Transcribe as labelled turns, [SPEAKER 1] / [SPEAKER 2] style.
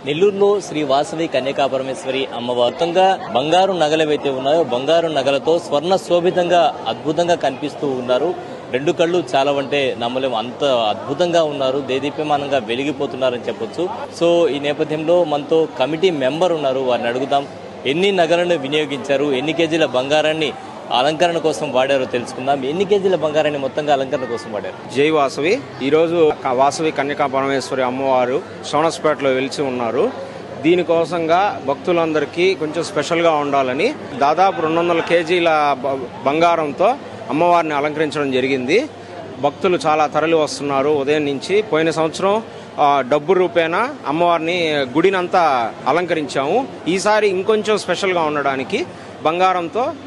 [SPEAKER 1] నెల్లూరులో శ్రీ వాసవి కన్యకాపరమేశ్వరి అమ్మవారు మొత్తంగా బంగారు నగలు ఏవైతే ఉన్నాయో బంగారు నగలతో స్వర్ణ శోభితంగా అద్భుతంగా కనిపిస్తూ ఉన్నారు. రెండు కళ్ళు చాలా అంటే నమ్మలేము, అంత అద్భుతంగా ఉన్నారు, దేదీప్యమానంగా వెలిగిపోతున్నారని చెప్పొచ్చు. సో ఈ నేపథ్యంలో మనతో కమిటీ మెంబర్ ఉన్నారు, వారిని అడుగుదాం ఎన్ని నగలను వినియోగించారు, ఎన్ని కేజీల బంగారాన్ని అలంకరణ కోసం వాడారో తెలుసుకుందాం. ఎన్ని కేజీల బంగారాన్ని మొత్తంగా అలంకరణ కోసం వాడారు?
[SPEAKER 2] జై వాసవి. ఈరోజు వాసవి కన్యకా పరమేశ్వరి అమ్మవారు సోనస్పేటలో వెలిసి ఉన్నారు. దీనికోసంగా భక్తులందరికీ కొంచెం స్పెషల్గా ఉండాలని దాదాపు 200 కేజీల బంగారంతో అమ్మవారిని అలంకరించడం జరిగింది. భక్తులు చాలా తరలి వస్తున్నారు ఉదయం నుంచి. పోయిన సంవత్సరం డబ్బు రూపేణా అమ్మవారిని గుడినంతా అలంకరించాము. ఈసారి ఇంకొంచెం స్పెషల్గా ఉండడానికి బంగారంతో